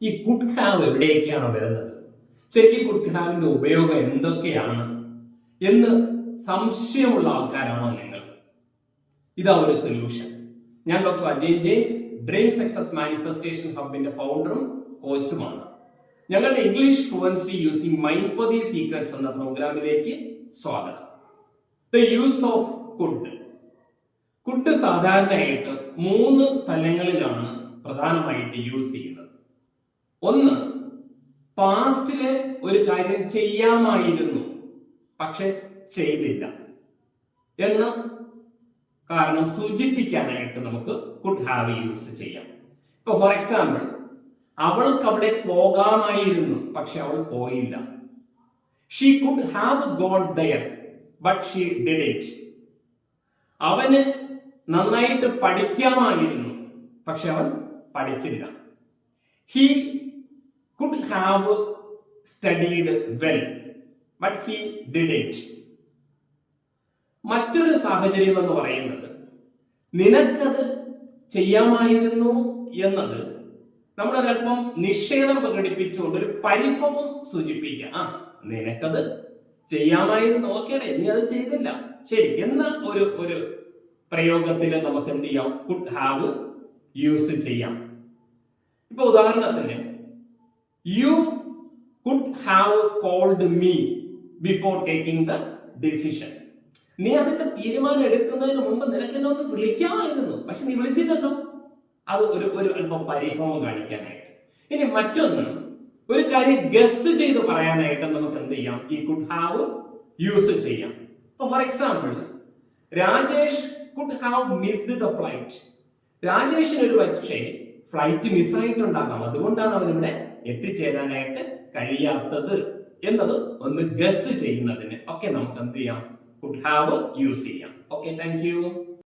ഈ could have എവിടേക്കാണ് വരുന്നത്, ശരിക്കും കുഡ് ഹാവിന്റെ ഉപയോഗം എന്തൊക്കെയാണ് എന്ന് സംശയമുള്ള ആൾക്കാരാണോ നിങ്ങൾ? ഇതാ ഒരു സൊല്യൂഷൻ. ഞാൻ doctor Ajay James, dream success manifestation ഹബിന്റെ ഫൗണ്ടറും കോച്ചുമാണ്. ഞങ്ങളുടെ ഇംഗ്ലീഷ് ഫ്ലുവൻസി യൂസിംഗ് മൈൻപതി സീക്രട്സ് എന്ന പ്രോഗ്രാമിലേക്ക് സ്വാഗതം. The use of could. Could സാധാരണയായിട്ട് 3 സ്ഥലങ്ങളിലാണ് പ്രധാനമായിട്ട് യൂസ് ചെയ്യുന്നത്. ഒന്ന്, പാസ്റ്റില് ഒരു കാര്യം ചെയ്യാമായിരുന്നു പക്ഷെ ചെയ്തില്ല എന്ന കാരണം സൂചിപ്പിക്കാനായിട്ട് നമുക്ക് കുഡ് ഹാവ് യൂസ് ചെയ്യാം. ഇപ്പൊ ഫോർ എക്സാമ്പിൾ, അവൾക്ക് അവിടെ പോകാമായിരുന്നു പക്ഷെ അവൾ പോയില്ല. She could have gone there but she didn't. അവന് നന്നായിട്ട് പഠിക്കാമായിരുന്നു പക്ഷെ അവൻ പഠിച്ചില്ല. He could have studied well but he didn't. മറ്റൊരു സാഹചര്യം എന്ന് പറയുന്നത്, നിനക്കത് ചെയ്യാമായിരുന്നു എന്നത് നമ്മളൊരല്പം നിഷേധം പ്രകടിപ്പിച്ചുകൊണ്ട് ഒരു പരിഭവം സൂചിപ്പിക്കുക. നിനക്കത് ചെയ്യാമായിരുന്നു, ഓക്കേടെ, നീ അത് ചെയ്തില്ല, ശരി എന്ന ഒരു പ്രയോഗത്തിൽ നമുക്ക് എന്ത് ചെയ്യാം, കുഡ് ഹാവ് യൂസ് ചെയ്യാം. ഇപ്പൊ ഉദാഹരണത്തിന്, you could have called me before taking the decision. നീ അതിന്റെ തീരുമാനം എടുക്കുന്നതിന് മുമ്പ് നിനക്ക് എന്നെ ഒന്ന് വിളിക്കാമായിരുന്നു, പക്ഷെ നീ വിളിച്ചില്ലല്ലോ. അത് ഒരു അല്പം പരിഭവം കാണിക്കാനായിട്ട്. ഇനി മറ്റൊന്ന്, ഒരു കാര്യം ഗസ് ചെയ്ത് പറയാനായിട്ട് നമുക്ക് എന്ത് ചെയ്യാം, ഈ കുഡ് ഹാവ് യൂസ് ചെയ്യാം. ഇപ്പൊ for example, Rajesh could have missed the flight. രാജേഷിന് ഒരു പക്ഷേ ഫ്ലൈറ്റ് മിസ്സായിട്ടുണ്ടാകാം, അതുകൊണ്ടാണ് അവനിവിടെ എത്തിച്ചേരാനായിട്ട് കഴിയാത്തത് എന്നത് ഒന്ന് ഗസ് ചെയ്യുന്നതിന് ഒക്കെ നമുക്ക് എന്ത് ചെയ്യാം, കുഡ് ഹാവ് യൂസ് ചെയ്യാം. Okay, thank you.